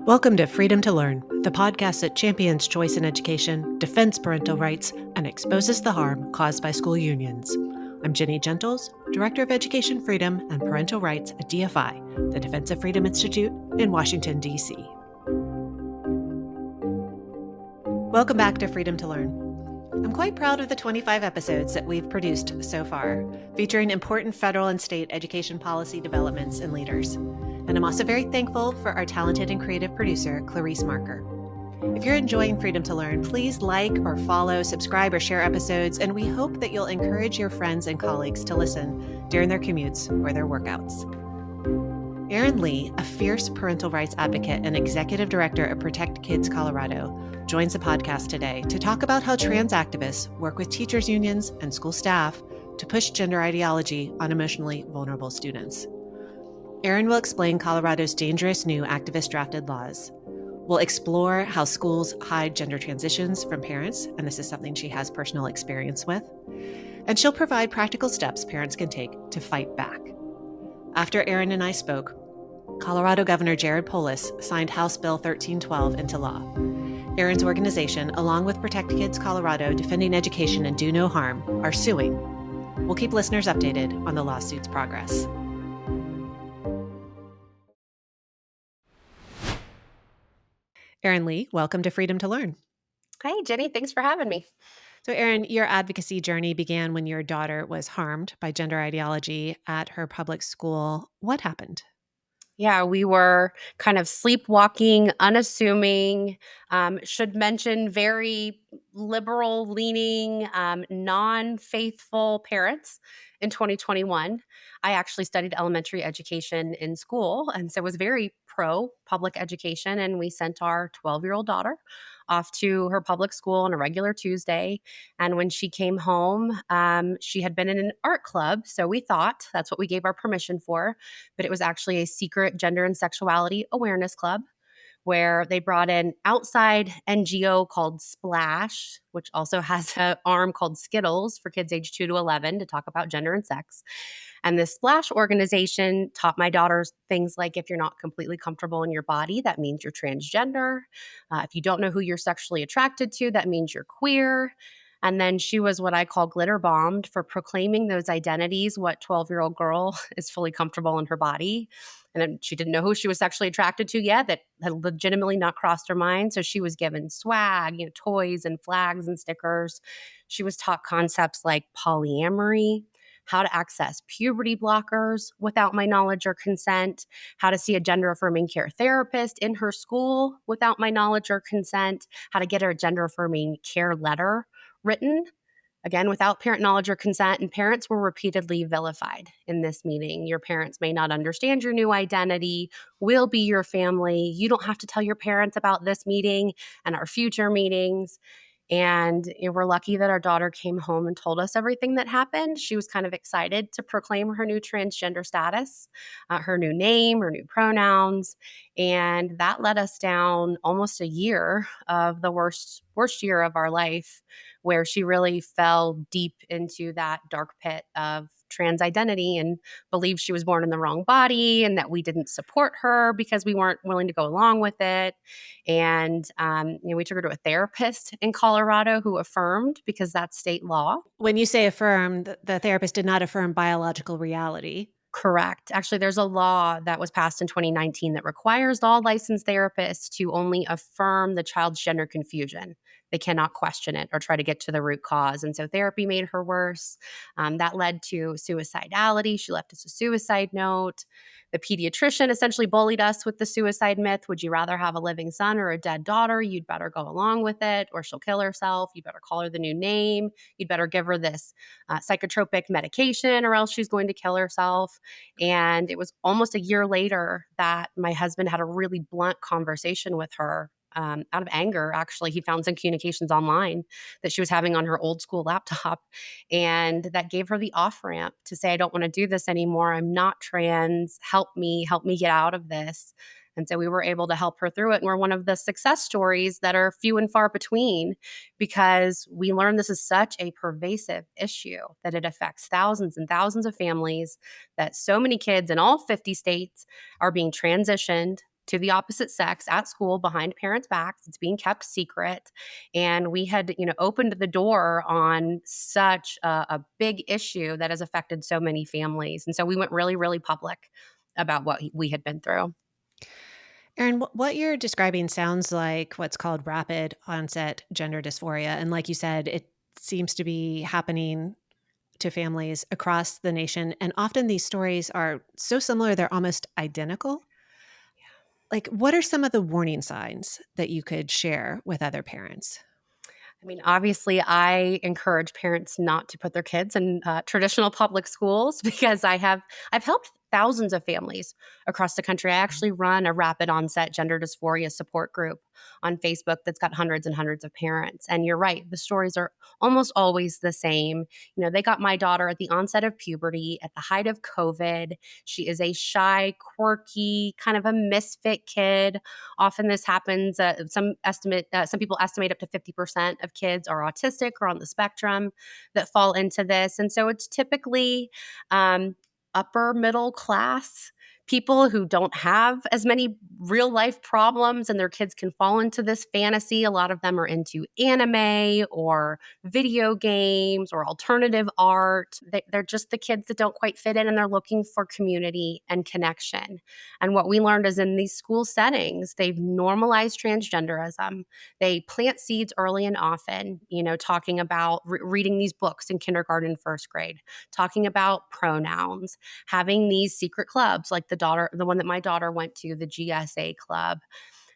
Welcome to Freedom to Learn, the podcast that champions choice in education, defends parental rights, and exposes the harm caused by school unions. I'm Jenny Gentles, Director of Education Freedom and Parental Rights at DFI, the Defense of Freedom Institute in Washington, D.C. Welcome back to Freedom to Learn. I'm quite proud of the 25 episodes that we've produced so far, featuring important federal and state education policy developments and leaders. And I'm also very thankful for our talented and creative producer, Clarice Marker. If you're enjoying Freedom to Learn, please like or follow, subscribe, or share episodes, and we hope that you'll encourage your friends and colleagues to listen during their commutes or their workouts. Erin Lee, a fierce parental rights advocate and executive director of Protect Kids Colorado, joins the podcast today to talk about how trans activists work with teachers' unions and school staff to push gender ideology on emotionally vulnerable students. Erin will explain Colorado's dangerous new activist-drafted laws. We'll explore how schools hide gender transitions from parents, and this is something she has personal experience with. And she'll provide practical steps parents can take to fight back. After Erin and I spoke, Colorado Governor Jared Polis signed House Bill 1312 into law. Erin's organization, along with Protect Kids Colorado, Defending Education and Do No Harm, are suing. We'll keep listeners updated on the lawsuit's progress. Erin Lee, welcome to Freedom to Learn. Hey, Jenny, thanks for having me. So, Erin, your advocacy journey began when your daughter was harmed by gender ideology at her public school. What happened? Yeah, we were kind of sleepwalking, unassuming, should mention very liberal leaning, non-faithful parents in 2021. I actually studied elementary education in school, and so was very pro public education. And we sent our 12-year-old daughter off to her public school on a regular Tuesday. And when she came home, she had been in an art club. So we thought that's what we gave our permission for. But it was actually a secret gender and sexuality awareness club where they brought in outside NGO called Splash, which also has an arm called Skittles for kids age 2 to 11 to talk about gender and sex. And this Splash organization taught my daughters things like if you're not completely comfortable in your body, that means you're transgender. If you don't know who you're sexually attracted to, that means you're queer. And then she was what I call glitter bombed for proclaiming those identities. What 12-year-old girl is fully comfortable in her body? And then she didn't know who she was sexually attracted to yet. That had legitimately not crossed her mind. So she was given swag, toys and flags and stickers. She was taught concepts like polyamory, how to access puberty blockers without my knowledge or consent, how to see a gender affirming care therapist in her school without my knowledge or consent, how to get her gender affirming care letter written, again, without parent knowledge or consent. And parents were repeatedly vilified in this meeting. Your parents may not understand your new identity. We'll be your family. You don't have to tell your parents about this meeting and our future meetings. And we're lucky that our daughter came home and told us everything that happened. She was kind of excited to proclaim her new transgender status, her new name, her new pronouns. And that led us down almost a year of the worst year of our life, where she really fell deep into that dark pit of trans identity and believed she was born in the wrong body and that we didn't support her because we weren't willing to go along with it. And we took her to a therapist in Colorado who affirmed, because that's state law. When you say affirm, the therapist did not affirm biological reality. Correct. Actually, there's a law that was passed in 2019 that requires all licensed therapists to only affirm the child's gender confusion. They cannot question it or try to get to the root cause. And so therapy made her worse. That led to suicidality. She left us a suicide note. The pediatrician essentially bullied us with the suicide myth. Would you rather have a living son or a dead daughter? You'd better go along with it, or she'll kill herself. You better call her the new name. You'd better give her this psychotropic medication, or else she's going to kill herself. And it was almost a year later that my husband had a really blunt conversation with her. Out of anger, actually, he found some communications online that she was having on her old school laptop. And that gave her the off ramp to say, I don't want to do this anymore. I'm not trans. Help me get out of this. And so we were able to help her through it. And we're one of the success stories that are few and far between, because we learned this is such a pervasive issue that it affects thousands and thousands of families, that so many kids in all 50 states are being transitioned to the opposite sex at school behind parents' backs. It's being kept secret. And we had, opened the door on such a big issue that has affected so many families. And so we went really, really public about what we had been through. Erin, what you're describing sounds like what's called rapid onset gender dysphoria. And like you said, it seems to be happening to families across the nation. And often these stories are so similar, they're almost identical. Like, what are some of the warning signs that you could share with other parents? I mean, obviously, I encourage parents not to put their kids in traditional public schools because I've helped thousands of families across the country. I actually run a rapid onset gender dysphoria support group on Facebook that's got hundreds and hundreds of parents. And you're right, the stories are almost always the same. They got my daughter at the onset of puberty, at the height of COVID. She is a shy, quirky, kind of a misfit kid. Often this happens. Some people estimate up to 50% of kids are autistic or on the spectrum that fall into this, and so it's typically upper middle class people who don't have as many real life problems, and their kids can fall into this fantasy. A lot of them are into anime or video games or alternative art. They're just the kids that don't quite fit in, and they're looking for community and connection. And what we learned is in these school settings, they've normalized transgenderism. They plant seeds early and often, talking about reading these books in kindergarten, first grade, talking about pronouns, having these secret clubs like the one that my daughter went to, the GSA club.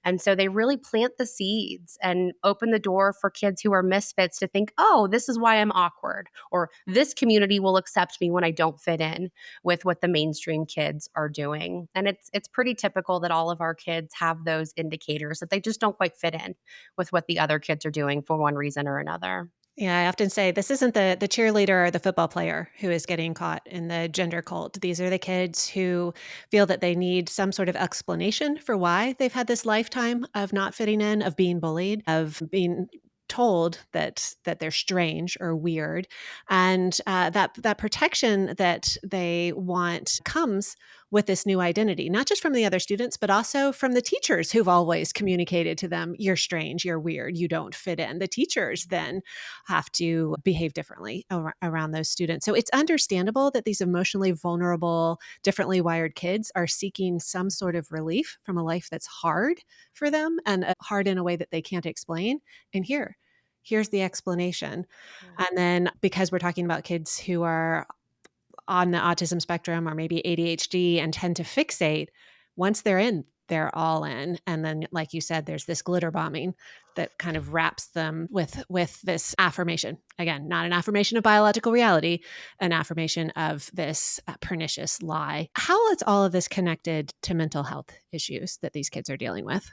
And so they really plant the seeds and open the door for kids who are misfits to think, oh, this is why I'm awkward, or this community will accept me when I don't fit in with what the mainstream kids are doing. And it's pretty typical that all of our kids have those indicators that they just don't quite fit in with what the other kids are doing for one reason or another. Yeah, I often say this isn't the cheerleader or the football player who is getting caught in the gender cult. These are the kids who feel that they need some sort of explanation for why they've had this lifetime of not fitting in, of being bullied, of being told that they're strange or weird, and that protection that they want comes with this new identity, not just from the other students, but also from the teachers who've always communicated to them, you're strange, you're weird, you don't fit in. The teachers then have to behave differently around those students. So it's understandable that these emotionally vulnerable, differently wired kids are seeking some sort of relief from a life that's hard for them and hard in a way that they can't explain. And here's the explanation. Yeah. And then because we're talking about kids who are on the autism spectrum or maybe ADHD and tend to fixate, once they're in, they're all in. And then, like you said, there's this glitter bombing that kind of wraps them with this affirmation. Again, not an affirmation of biological reality, an affirmation of this pernicious lie. How is all of this connected to mental health issues that these kids are dealing with?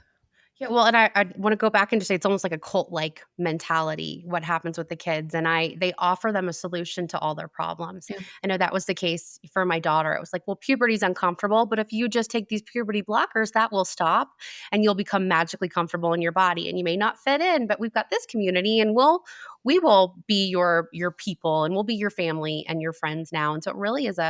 Yeah, well, and I want to go back and just say it's almost like a cult-like mentality, what happens with the kids. And they offer them a solution to all their problems. Yeah. I know that was the case for my daughter. It was like, well, puberty's uncomfortable, but if you just take these puberty blockers, that will stop and you'll become magically comfortable in your body. And you may not fit in, but we've got this community and we will be your people and we'll be your family and your friends now. And so it really is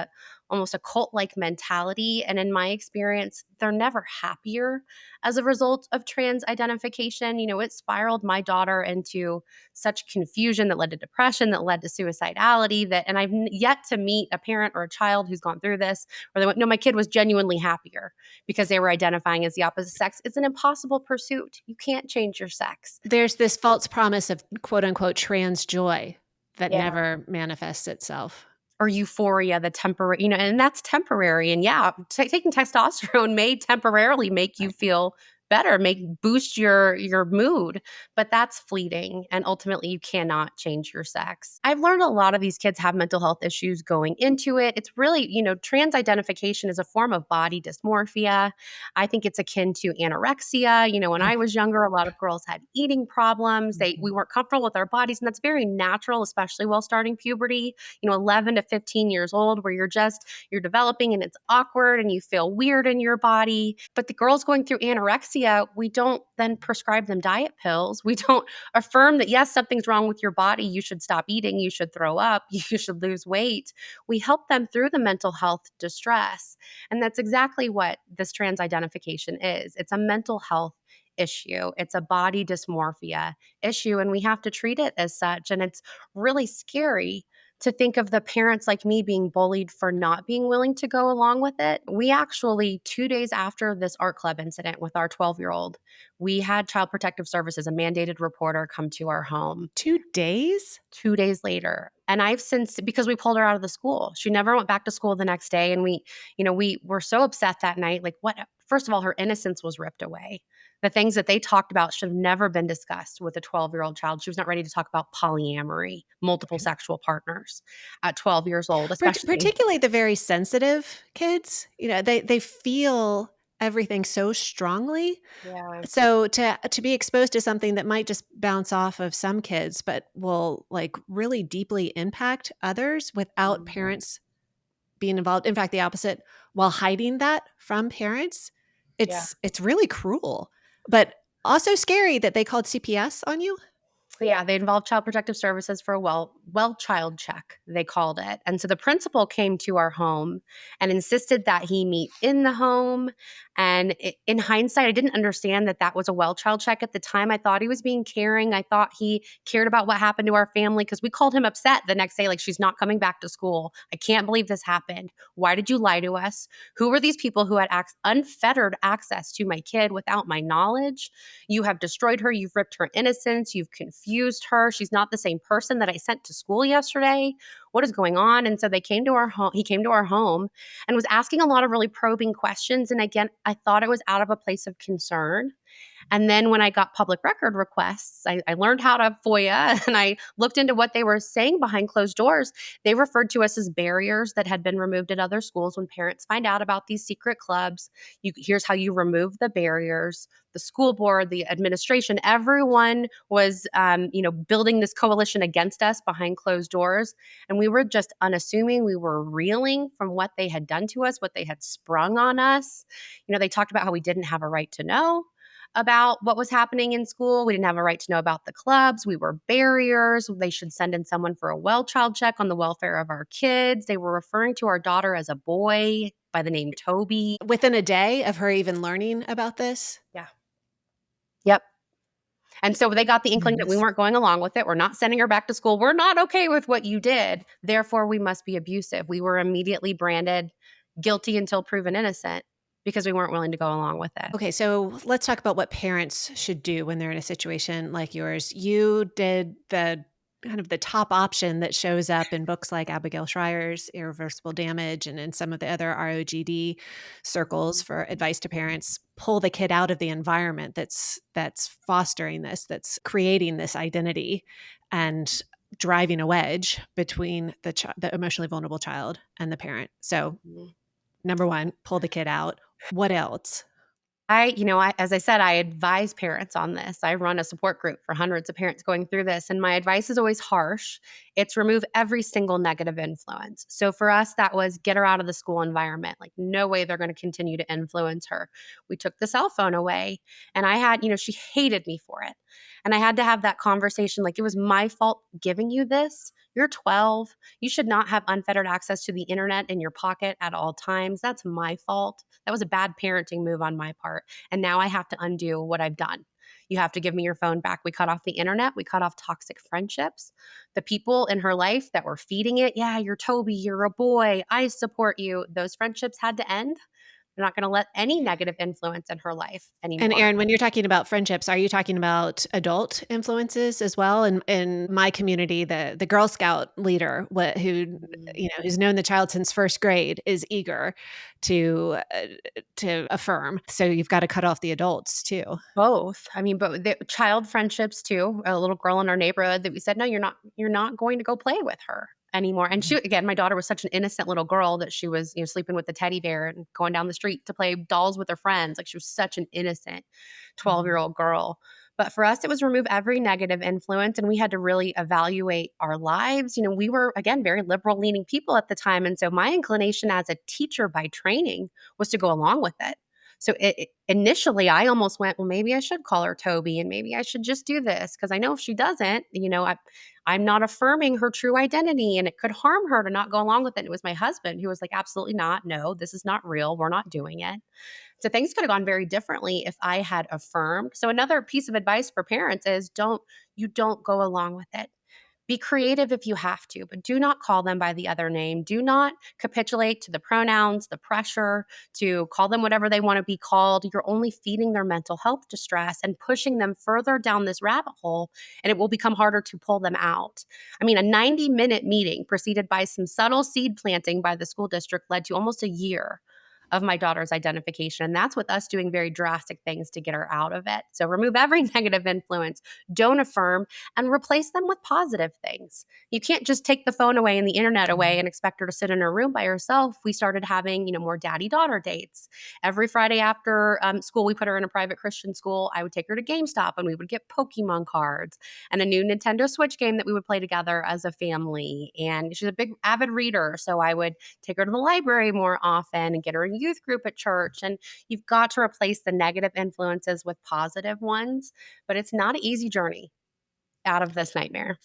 almost a cult-like mentality. And in my experience, they're never happier as a result of trans identification. It spiraled my daughter into such confusion that led to depression, that led to suicidality, and I've yet to meet a parent or a child who's gone through this where they went, no, my kid was genuinely happier because they were identifying as the opposite sex. It's an impossible pursuit. You can't change your sex. There's this false promise of quote unquote trans joy that Yeah. never manifests itself. Or euphoria, the temporary, and that's temporary. And yeah, taking testosterone may temporarily make you feel better, boost your mood, but that's fleeting. And ultimately, you cannot change your sex. I've learned a lot of these kids have mental health issues going into it. It's really, trans identification is a form of body dysmorphia. I think it's akin to anorexia. When I was younger, a lot of girls had eating problems. We weren't comfortable with our bodies, and that's very natural, especially while starting puberty. 11 to 15 years old, where you're developing and it's awkward and you feel weird in your body. But the girls going through anorexia dysphoria, we don't then prescribe them diet pills. We don't affirm that, yes, something's wrong with your body. You should stop eating. You should throw up. You should lose weight. We help them through the mental health distress. And that's exactly what this trans identification is. It's a mental health issue, it's a body dysmorphia issue, and we have to treat it as such. And it's really scary to think of the parents like me being bullied for not being willing to go along with it. We actually, 2 days after this art club incident with our 12-year-old, we had Child Protective Services, a mandated reporter, come to our home 2 days? 2 days later. And I've since, because we pulled her out of the school, she never went back to school the next day. And we were so upset that night. Like, what? First of all, her innocence was ripped away. The things that they talked about should have never been discussed with a 12-year-old child. She was not ready to talk about polyamory, multiple sexual partners at 12 years old, especially. Particularly the very sensitive kids, they feel everything so strongly. Yeah. So to be exposed to something that might just bounce off of some kids, but will like really deeply impact others without Mhm. parents being involved. In fact, the opposite, while hiding that from parents, Yeah. it's really cruel, but also scary that they called CPS on you. Yeah, they involved Child Protective Services for a well child check, they called it. And so the principal came to our home and insisted that he meet in the home. And in hindsight, I didn't understand that that was a well child check at the time. I thought he was being caring. I thought he cared about what happened to our family, because we called him upset the next day, like, she's not coming back to school. I can't believe this happened. Why did you lie to us? Who were these people who had unfettered access to my kid without my knowledge? You have destroyed her. You've ripped her innocence. You've confused her. She's not the same person that I sent to school yesterday. What is going on? And so they came to our home. He came to our home and was asking a lot of really probing questions. And again, I thought it was out of a place of concern. And then when I got public record requests, I learned how to FOIA and I looked into what they were saying behind closed doors. They referred to us as barriers that had been removed at other schools. When parents find out about these secret clubs, here's how you remove the barriers. The school board, the administration, everyone was, building this coalition against us behind closed doors. And we were just unassuming. We were reeling from what they had done to us, what they had sprung on us. They talked about how we didn't have a right to know about what was happening in school. We didn't have a right to know about the clubs. We were barriers. They should send in someone for a well child check on the welfare of our kids. They were referring to our daughter as a boy by the name Toby. Within a day of her even learning about this. Yeah. Yep. And so they got the inkling that we Goodness. weren't going along with it. We're not sending her back to school. We're not okay with what you did. Therefore, we must be abusive. We were immediately branded guilty until proven innocent because we weren't willing to go along with it. Okay, so let's talk about what parents should do when they're in a situation like yours. You did the kind of the top option that shows up in books like Abigail Schreier's Irreversible Damage and in some of the other ROGD circles for advice to parents. Pull the kid out of the environment that's fostering this, that's creating this identity and driving a wedge between the emotionally vulnerable child and the parent. So, number one, pull the kid out. What else? As I said, I advise parents on this. I run a support group for hundreds of parents going through this, and my advice is always harsh. It's remove every single negative influence. So for us, that was get her out of the school environment. Like, no way they're going to continue to influence her. We took the cell phone away, and she hated me for it. And I had to have that conversation. Like, it was my fault giving you this. You're 12. You should not have unfettered access to the internet in your pocket at all times. That's my fault. That was a bad parenting move on my part. And now I have to undo what I've done. You have to give me your phone back. We cut off the internet. We cut off toxic friendships. The people in her life that were feeding it, yeah, you're Toby, you're a boy, I support you. Those friendships had to end. They're not going to let any negative influence in her life anymore. And Erin, when you're talking about friendships, are you talking about adult influences as well? In my community, the Girl Scout leader who's known the child since first grade is eager to affirm. So you've got to cut off the adults too. Both. I mean, but the child friendships too. A little girl in our neighborhood that we said, no, you're not going to go play with her anymore. And my daughter was such an innocent little girl that she was, sleeping with the teddy bear and going down the street to play dolls with her friends. Like, she was such an innocent 12-year-old girl. But for us, it was remove every negative influence, and we had to really evaluate our lives. We were, again, very liberal leaning people at the time. And so my inclination as a teacher by training was to go along with it. So initially, I almost went, well, maybe I should call her Toby and maybe I should just do this because I know if she doesn't, I'm not affirming her true identity and it could harm her to not go along with it. It was my husband who was like, absolutely not. No, this is not real. We're not doing it. So things could have gone very differently if I had affirmed. So another piece of advice for parents is don't go along with it. Be creative if you have to, but do not call them by the other name. Do not capitulate to the pronouns, the pressure to call them whatever they want to be called. You're only feeding their mental health distress and pushing them further down this rabbit hole, and it will become harder to pull them out. I mean, a 90-minute meeting preceded by some subtle seed planting by the school district led to almost a year of my daughter's identification. And that's with us doing very drastic things to get her out of it. So remove every negative influence, don't affirm, and replace them with positive things. You can't just take the phone away and the internet away and expect her to sit in her room by herself. We started having, more daddy-daughter dates. Every Friday after school, we put her in a private Christian school. I would take her to GameStop and we would get Pokemon cards and a new Nintendo Switch game that we would play together as a family. And she's a big avid reader, so I would take her to the library more often and get her in youth group at church. And you've got to replace the negative influences with positive ones, but it's not an easy journey out of this nightmare.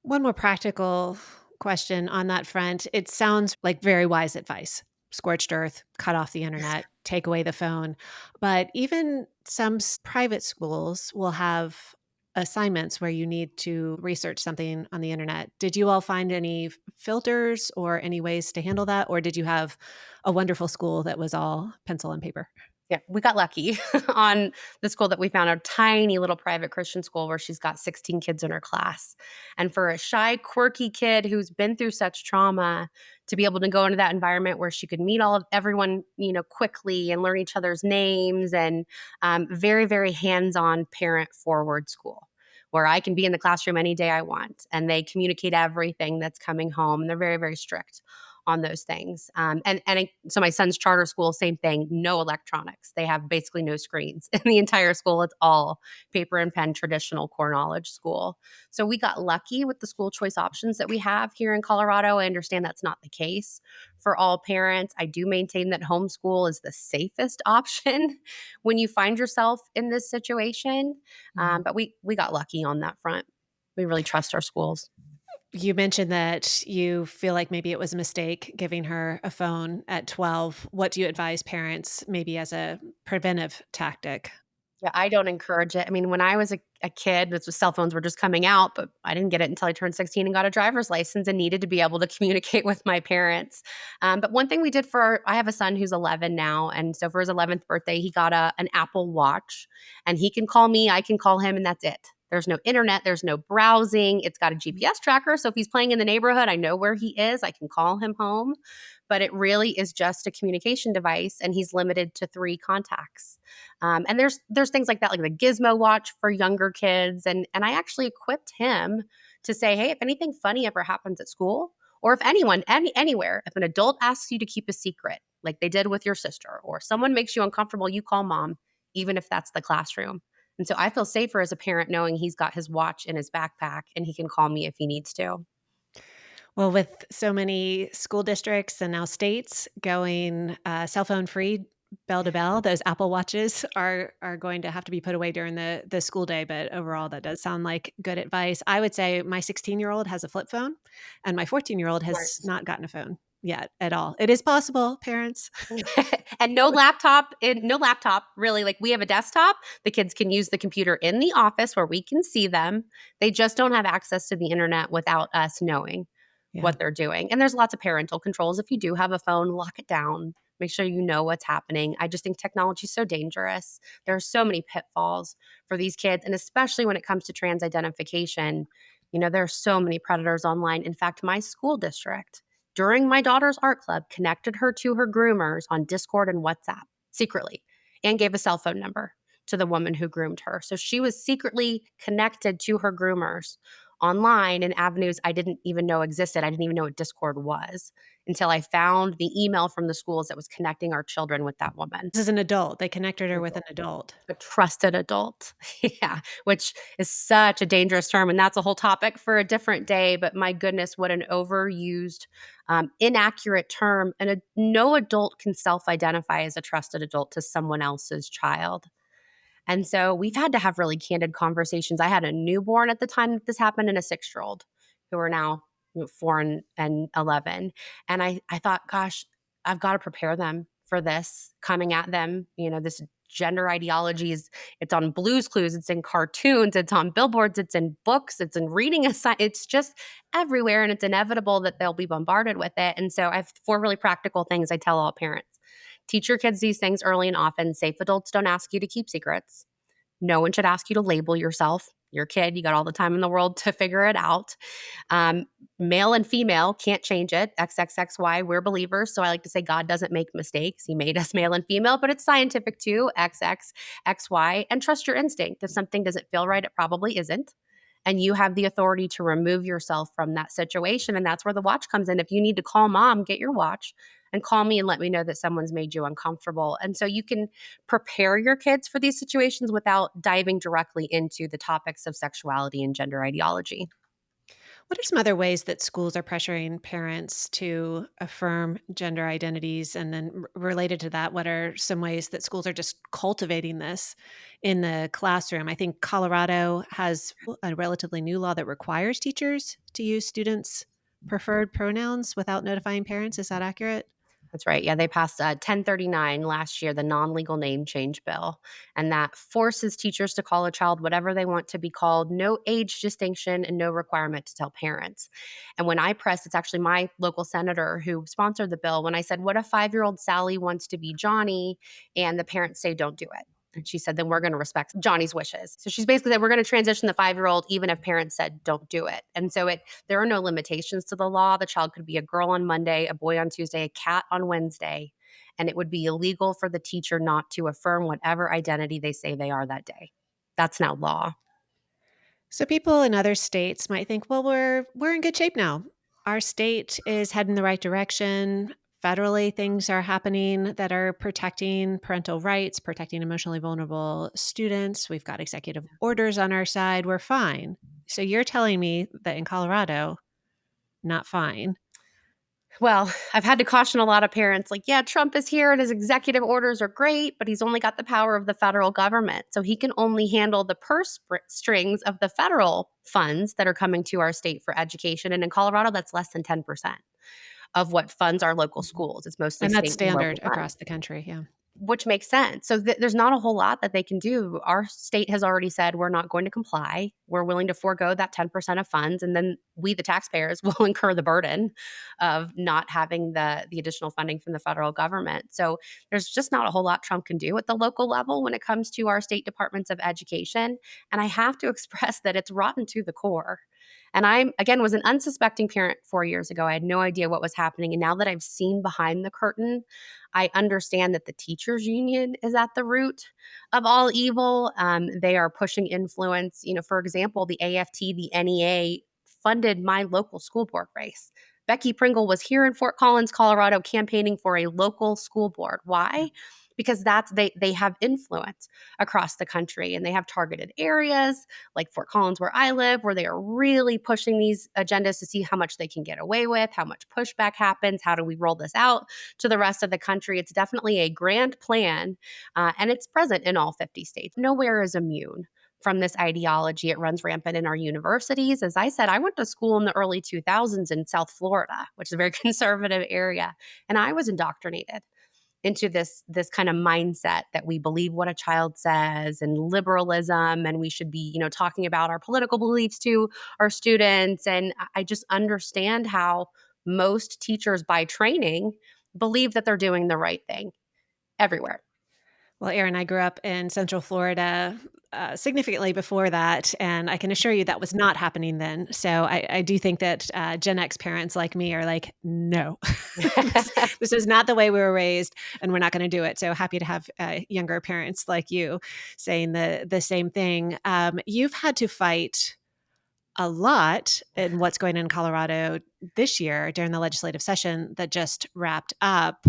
One more practical question on that front. It sounds like very wise advice. Scorched earth, cut off the internet, take away the phone. But even some private schools will have assignments where you need to research something on the internet. Did you all find any filters or any ways to handle that? Or did you have a wonderful school that was all pencil and paper? Yeah, we got lucky on the school that we found, a tiny little private Christian school where she's got 16 kids in her class. And for a shy, quirky kid who's been through such trauma to be able to go into that environment where she could meet all of everyone, quickly and learn each other's names and very, very hands-on parent forward school where I can be in the classroom any day I want and they communicate everything that's coming home. And they're very, very strict on those things. So my son's charter school, same thing, no electronics. They have basically no screens in the entire school. It's all paper and pen, traditional core knowledge school. So we got lucky with the school choice options that we have here in Colorado. I understand that's not the case for all parents. I do maintain that homeschool is the safest option when you find yourself in this situation. But we got lucky on that front. We really trust our schools. You mentioned that you feel like maybe it was a mistake giving her a phone at 12. What do you advise parents maybe as a preventive tactic? Yeah, I don't encourage it. I mean, when I was a kid, cell phones were just coming out, but I didn't get it until I turned 16 and got a driver's license and needed to be able to communicate with my parents. But one thing we did I have a son who's 11 now. And so for his 11th birthday, he got an Apple Watch and he can call me, I can call him, and that's it. There's no internet, there's no browsing. It's got a GPS tracker. So if he's playing in the neighborhood, I know where he is. I can call him home. But it really is just a communication device and he's limited to 3 contacts. And there's things like that, like the Gizmo watch for younger kids. And I actually equipped him to say, hey, if anything funny ever happens at school, or if anyone, anywhere, if an adult asks you to keep a secret, like they did with your sister, or someone makes you uncomfortable, you call mom, even if that's the classroom. And so I feel safer as a parent knowing he's got his watch in his backpack and he can call me if he needs to. Well, with so many school districts and now states going cell phone free, bell to bell, those Apple Watches are going to have to be put away during the school day. But overall, that does sound like good advice. I would say my 16-year-old has a flip phone, and my 14-year-old has Smart. not gotten a phone yet at all. It is possible, parents. And no laptop really. Like we have a desktop, the kids can use the computer in the office where we can see them. They just don't have access to the internet without us knowing Yeah. what they're doing. And there's lots of parental controls. If you do have a phone, lock it down. Make sure you know what's happening. I just think technology is so dangerous. There are so many pitfalls for these kids, and especially when it comes to trans identification. There are so many predators online. In fact, my school district, during my daughter's art club, connected her to her groomers on Discord and WhatsApp secretly and gave a cell phone number to the woman who groomed her. So she was secretly connected to her groomers online in avenues I didn't even know existed. I didn't even know what Discord was. until I found the email from the schools that was connecting our children with that woman. This is an adult. They connected her with an adult. A trusted adult. Yeah, which is such a dangerous term, and that's a whole topic for a different day, but my goodness, what an overused, inaccurate term, and no adult can self-identify as a trusted adult to someone else's child. And so we've had to have really candid conversations. I had a newborn at the time that this happened and a 6-year-old who are now 4 and 11. And I thought, gosh, I've got to prepare them for this coming at them. This gender ideologies, it's on Blue's Clues, it's in cartoons, it's on billboards, it's in books, it's in reading it's just everywhere. And it's inevitable that they'll be bombarded with it. And so I have 4 really practical things I tell all parents. Teach your kids these things early and often. Safe adults don't ask you to keep secrets. No one should ask you to label yourself. You're a kid. You got all the time in the world to figure it out. Male and female, can't change it. XXXY, we're believers. So I like to say God doesn't make mistakes. He made us male and female, but it's scientific too. XXXY. And trust your instinct. If something doesn't feel right, it probably isn't. And you have the authority to remove yourself from that situation. And that's where the watch comes in. If you need to call mom, get your watch and call me and let me know that someone's made you uncomfortable. And so you can prepare your kids for these situations without diving directly into the topics of sexuality and gender ideology. What are some other ways that schools are pressuring parents to affirm gender identities? And then related to that, what are some ways that schools are just cultivating this in the classroom? I think Colorado has a relatively new law that requires teachers to use students' preferred pronouns without notifying parents. Is that accurate? That's right. Yeah, they passed 1039 last year, the non-legal name change bill, and that forces teachers to call a child whatever they want to be called, no age distinction and no requirement to tell parents. And when I pressed, it's actually my local senator who sponsored the bill, when I said, what if 5-year-old Sally wants to be Johnny and the parents say don't do it? And she said, then we're going to respect Johnny's wishes. So she's basically said, we're going to transition the 5-year-old even if parents said don't do it. And so there are no limitations to the law. The child could be a girl on Monday, a boy on Tuesday, a cat on Wednesday. And it would be illegal for the teacher not to affirm whatever identity they say they are that day. That's now law. So people in other states might think, well, we're in good shape now. Our state is heading the right direction. Federally, things are happening that are protecting parental rights, protecting emotionally vulnerable students. We've got executive orders on our side. We're fine. So you're telling me that in Colorado, not fine. Well, I've had to caution a lot of parents like, yeah, Trump is here and his executive orders are great, but he's only got the power of the federal government. So he can only handle the purse strings of the federal funds that are coming to our state for education. And in Colorado, that's less than 10% of what funds our local schools. It's mostly And that's state and local standard funds. across the country. Yeah. Which makes sense. So there's not a whole lot that they can do. Our state has already said we're not going to comply. We're willing to forego that 10% of funds, and then we, the taxpayers, will incur the burden of not having the additional funding from the federal government. So there's just not a whole lot Trump can do at the local level when it comes to our state departments of education. And I have to express that it's rotten to the core. And I, again, was an unsuspecting parent 4 years ago. I had no idea what was happening. And now that I've seen behind the curtain, I understand that the teachers union is at the root of all evil. They are pushing influence. For example, the AFT, the NEA funded my local school board race. Becky Pringle was here in Fort Collins, Colorado, campaigning for a local school board. Why? Because they have influence across the country, and they have targeted areas like Fort Collins, where I live, where they are really pushing these agendas to see how much they can get away with, how much pushback happens, how do we roll this out to the rest of the country. It's definitely a grand plan, and it's present in all 50 states. Nowhere is immune from this ideology. It runs rampant in our universities. As I said, I went to school in the early 2000s in South Florida, which is a very conservative area, and I was indoctrinated into this kind of mindset that we believe what a child says and liberalism, and we should be, talking about our political beliefs to our students. And I just understand how most teachers by training believe that they're doing the right thing everywhere. Well, Erin, I grew up in Central Florida significantly before that, and I can assure you that was not happening then. So I do think that Gen X parents like me are like, no, this is not the way we were raised, and we're not going to do it. So happy to have younger parents like you saying the same thing. You've had to fight a lot in what's going on in Colorado this year during the legislative session that just wrapped up.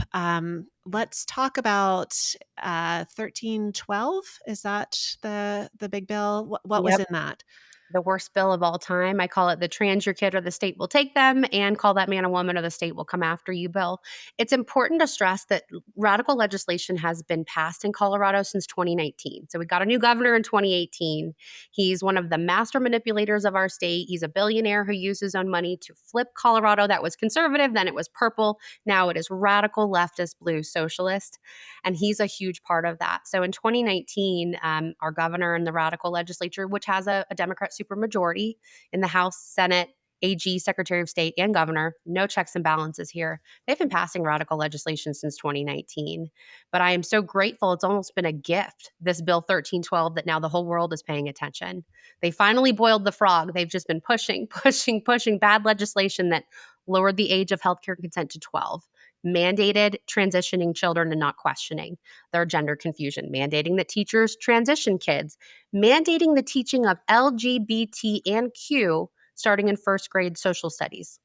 Let's talk about 1312. Is that the big bill? What was Yep. in that? The worst bill of all time. I call it the trans your kid or the state will take them, and call that man a woman or the state will come after you bill. It's important to stress that radical legislation has been passed in Colorado since 2019. So we got a new governor in 2018. He's one of the master manipulators of our state. He's a billionaire who used his own money to flip Colorado that was conservative, then it was purple, now it is radical leftist blue socialist, and he's a huge part of that. So in 2019, our governor and the radical legislature, which has a Democrat supermajority in the House, Senate, AG, Secretary of State, and governor, no checks and balances here. They've been passing radical legislation since 2019. But I am so grateful. It's almost been a gift, this Bill 1312, that now the whole world is paying attention. They finally boiled the frog. They've just been pushing, pushing, pushing bad legislation that lowered the age of healthcare consent to 12, mandated transitioning children and not questioning their gender confusion, mandating that teachers transition kids, mandating the teaching of LGBT and Q starting in first grade social studies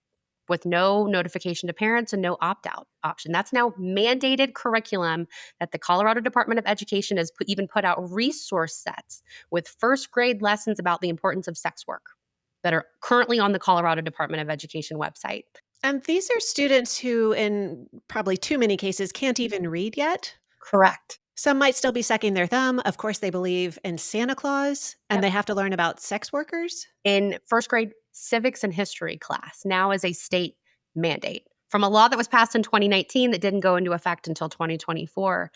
with no notification to parents and no opt out option. That's now mandated curriculum that the Colorado Department of Education has even put out resource sets with first grade lessons about the importance of sex work that are currently on the Colorado Department of Education website. And these are students who, in probably too many cases, can't even read yet. Correct. Some might still be sucking their thumb. Of course, they believe in Santa Claus, and Yep. they have to learn about sex workers. In first grade civics and history class now is a state mandate from a law that was passed in 2019 that didn't go into effect until 2024.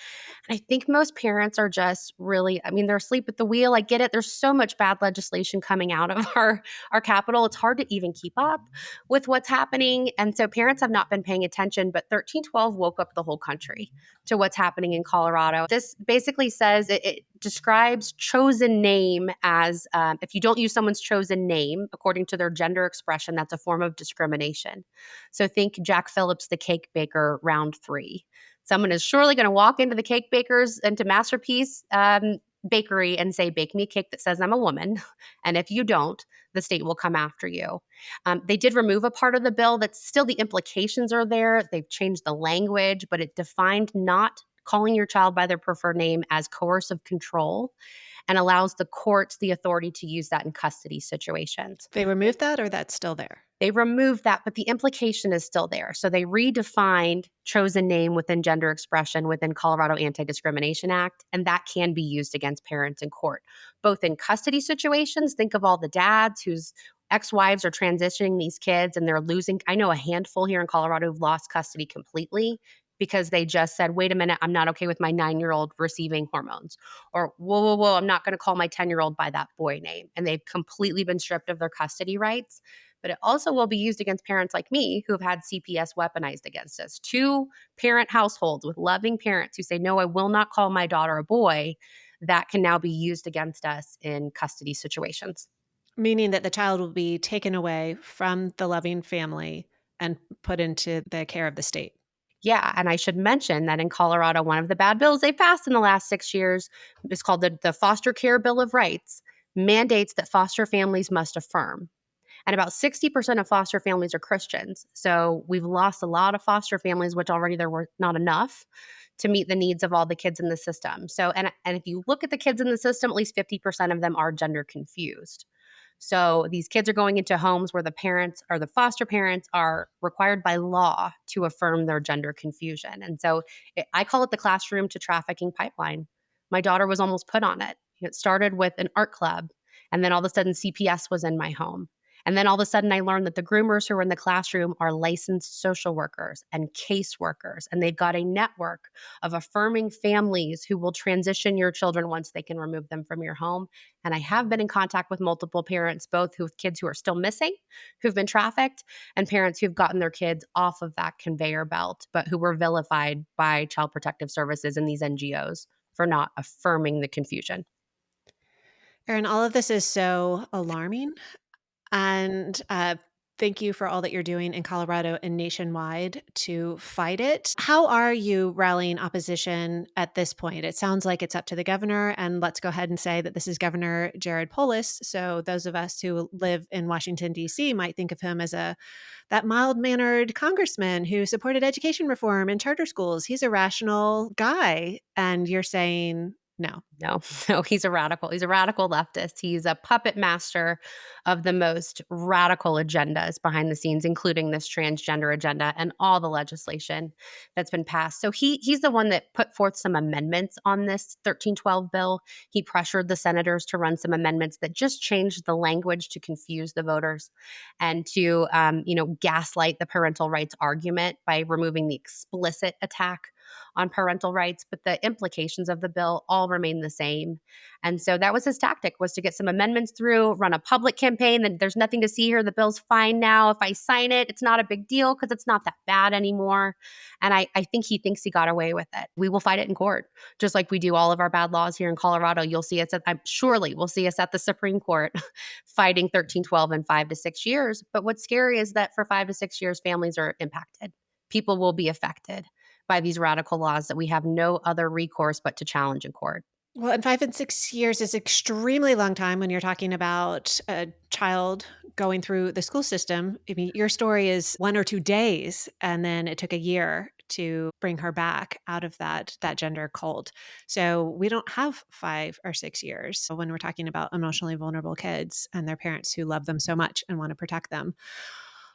And I think most parents are just really, I mean, they're asleep at the wheel. I get it. There's so much bad legislation coming out of our capital. It's hard to even keep up with what's happening. And so parents have not been paying attention, but 1312 woke up the whole country to what's happening in Colorado. This basically says it describes chosen name as if you don't use someone's chosen name according to their gender expression, that's a form of discrimination. So think Jack Phillips, the cake baker, round three. Someone is surely going to walk into the cake bakers, into Masterpiece Bakery, and say, bake me a cake that says I'm a woman. And if you don't, the state will come after you. They did remove a part of the bill that still the implications are there. They've changed the language, but it defined not calling your child by their preferred name as coercive control and allows the courts the authority to use that in custody situations. They removed that, or that's still there? They removed that, but the implication is still there. So they redefined chosen name within gender expression within Colorado Anti-Discrimination Act, and that can be used against parents in court, both in custody situations. Think of all the dads whose ex-wives are transitioning these kids and they're losing. I know a handful here in Colorado who've lost custody completely because they just said, wait a minute, I'm not okay with my 9-year-old receiving hormones. Or, whoa, whoa, whoa, I'm not going to call my 10-year-old by that boy name. And they've completely been stripped of their custody rights. But it also will be used against parents like me who have had CPS weaponized against us. Two parent households with loving parents who say, no, I will not call my daughter a boy, that can now be used against us in custody situations. Meaning that the child will be taken away from the loving family and put into the care of the state. Yeah, and I should mention that in Colorado, one of the bad bills they passed in the last 6 years is called the Foster Care Bill of Rights, mandates that foster families must affirm. And about 60% of foster families are Christians. So we've lost a lot of foster families, which already there were not enough to meet the needs of all the kids in the system. So, and if you look at the kids in the system, at least 50% of them are gender confused. So these kids are going into homes where the parents or the foster parents are required by law to affirm their gender confusion. And so I call it the classroom to trafficking pipeline. My daughter was almost put on it. It started with an art club, and then all of a sudden CPS was in my home. And then all of a sudden, I learned that the groomers who are in the classroom are licensed social workers and caseworkers. And they've got a network of affirming families who will transition your children once they can remove them from your home. And I have been in contact with multiple parents, both who have kids who are still missing, who've been trafficked, and parents who've gotten their kids off of that conveyor belt, but who were vilified by Child Protective Services and these NGOs for not affirming the confusion. Erin, all of this is so alarming. And Thank you for all that you're doing in Colorado and nationwide to fight it. How are you rallying opposition at this point? It sounds like it's up to the governor, and let's go ahead and say that this is Governor Jared Polis. So those of us who live in Washington D.C. might think of him as a that mild-mannered congressman who supported education reform and charter schools. He's a rational guy, and you're saying no. No, no, he's a radical. He's a radical leftist. He's a puppet master of the most radical agendas behind the scenes, including this transgender agenda and all the legislation that's been passed. So he's the one that put forth some amendments on this 1312 bill. He pressured the senators to run some amendments that just changed the language to confuse the voters and to gaslight the parental rights argument by removing the explicit attack on parental rights, but the implications of the bill all remain the same. And so that was his tactic, was to get some amendments through, run a public campaign that there's nothing to see here. The bill's fine now. If I sign it, it's not a big deal because it's not that bad anymore. And I think he thinks he got away with it. We will fight it in court, just like we do all of our bad laws here in Colorado. You'll see us surely we'll see us at the Supreme Court fighting 1312 in 5 to 6 years. But what's scary is that for 5 to 6 years, families are impacted. People will be affected by these radical laws that we have no other recourse but to challenge in court. Well, and 5 and 6 years is extremely long time when you're talking about a child going through the school system. I mean, your story is 1 or 2 days, and then it took a year to bring her back out of that gender cult. So we don't have 5 or 6 years when we're talking about emotionally vulnerable kids and their parents who love them so much and want to protect them.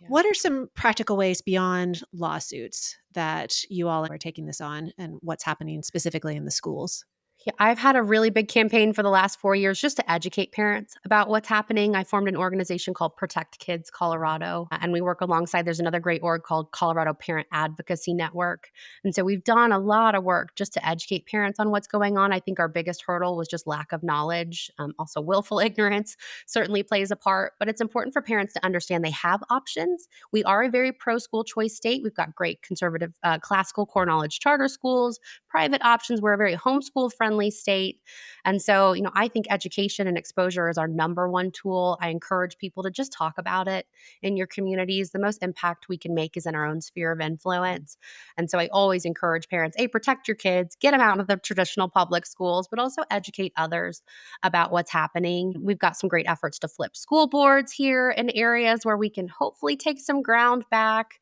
Yeah. What are some practical ways beyond lawsuits that you all are taking this on, and what's happening specifically in the schools? Yeah, I've had a really big campaign for the last 4 years just to educate parents about what's happening. I formed an organization called Protect Kids Colorado, and we work alongside, there's another great org called Colorado Parent Advocacy Network. And so we've done a lot of work just to educate parents on what's going on. I think our biggest hurdle was just lack of knowledge. Also, willful ignorance certainly plays a part, but it's important for parents to understand they have options. We are a very pro school choice state. We've got great conservative classical core knowledge charter schools, private options. We're a very homeschool friendly state. And so, I think education and exposure is our number one tool. I encourage people to just talk about it in your communities. The most impact we can make is in our own sphere of influence. And so I always encourage parents, protect your kids, get them out of the traditional public schools, but also educate others about what's happening. We've got some great efforts to flip school boards here in areas where we can hopefully take some ground back,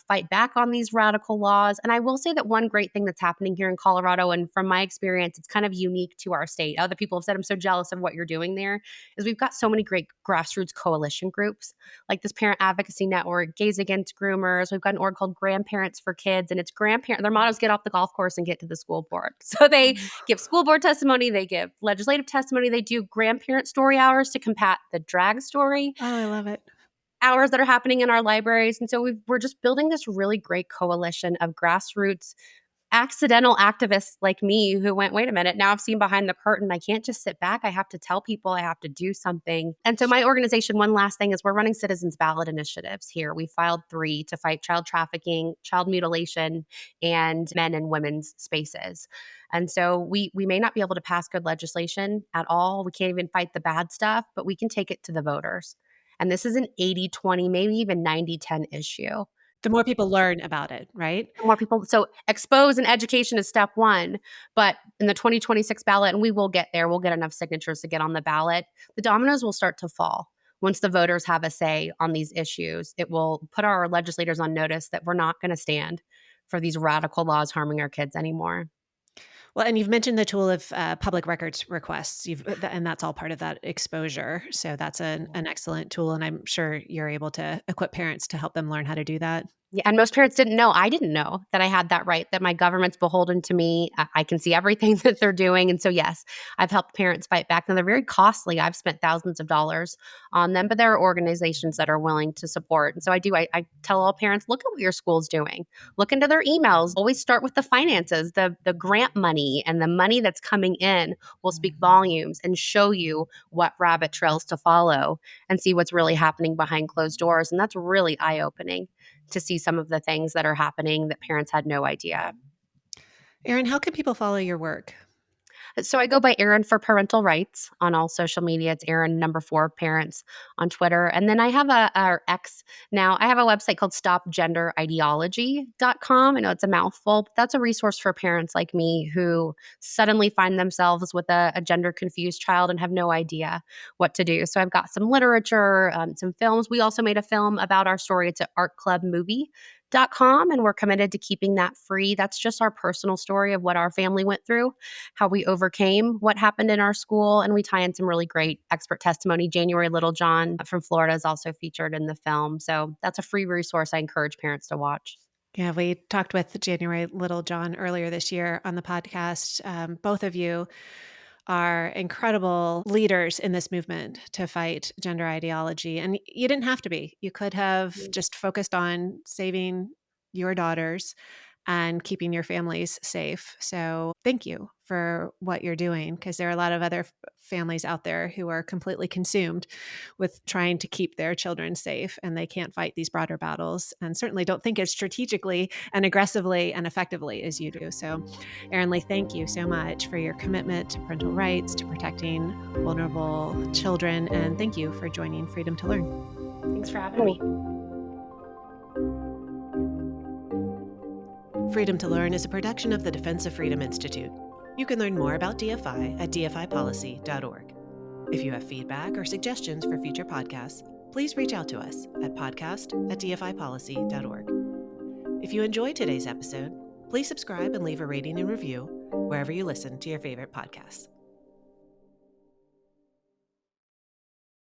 fight back on these radical laws. And I will say that one great thing that's happening here in Colorado, and from my experience, it's kind of unique to our state. Other people have said, I'm so jealous of what you're doing there, is we've got so many great grassroots coalition groups like this Parent Advocacy Network, Gays Against Groomers. We've got an org called Grandparents for Kids, and it's their motto is get off the golf course and get to the school board. So they give school board testimony, they give legislative testimony, they do grandparent story hours to combat the drag story Oh, I love it. hours that are happening in our libraries. And so we're just building this really great coalition of grassroots accidental activists like me who went, wait a minute, now I've seen behind the curtain. I can't just sit back. I have to tell people, I have to do something. And so my organization, one last thing, is we're running citizens ballot initiatives here. We filed 3 to fight child trafficking, child mutilation, and men and women's spaces. And so we may not be able to pass good legislation at all. We can't even fight the bad stuff, but we can take it to the voters. And this is an 80-20, maybe even 90-10 issue. The more people learn about it, right? More people. So expose and education is step 1, but in the 2026 ballot, and we will get there, we'll get enough signatures to get on the ballot, the dominoes will start to fall. Once the voters have a say on these issues, it will put our legislators on notice that we're not going to stand for these radical laws harming our kids anymore. Well, and you've mentioned the tool of public records requests, and that's all part of that exposure. So that's an excellent tool, and I'm sure you're able to equip parents to help them learn how to do that. Yeah, and most parents didn't know. I didn't know that I had that right, that my government's beholden to me. I can see everything that they're doing. And so, yes, I've helped parents fight back. Now, they're very costly. I've spent thousands of dollars on them, but there are organizations that are willing to support. And so I tell all parents, look at what your school's doing. Look into their emails. Always start with the finances, the grant money and the money that's coming in will speak volumes and show you what rabbit trails to follow and see what's really happening behind closed doors. And that's really eye-opening to see some of the things that are happening that parents had no idea. Erin, how can people follow your work? So I go by Erin for parental rights on all social media. It's Erin4parents on Twitter. And then I have our X now. I have a website called stopgenderideology.com. I know it's a mouthful, but that's a resource for parents like me who suddenly find themselves with a gender confused child and have no idea what to do. So I've got some literature, some films. We also made a film about our story. It's at artclubmovie.com, and we're committed to keeping that free. That's just our personal story of what our family went through, how we overcame what happened in our school, and we tie in some really great expert testimony. January Littlejohn from Florida is also featured in the film. So that's a free resource I encourage parents to watch. Yeah, we talked with January Littlejohn earlier this year on the podcast. Both of you are incredible leaders in this movement to fight gender ideology. And you didn't have to be. You could have just focused on saving your daughters and keeping your families safe. So thank you for what you're doing, because there are a lot of other families out there who are completely consumed with trying to keep their children safe, and they can't fight these broader battles and certainly don't think as strategically and aggressively and effectively as you do. So Erin Lee, thank you so much for your commitment to parental rights, to protecting vulnerable children, and thank you for joining Freedom to Learn. Thanks for having me. Freedom to Learn is a production of the Defense of Freedom Institute. You can learn more about DFI at dfipolicy.org. If you have feedback or suggestions for future podcasts, please reach out to us at podcast@dfipolicy.org. If you enjoyed today's episode, please subscribe and leave a rating and review wherever you listen to your favorite podcasts.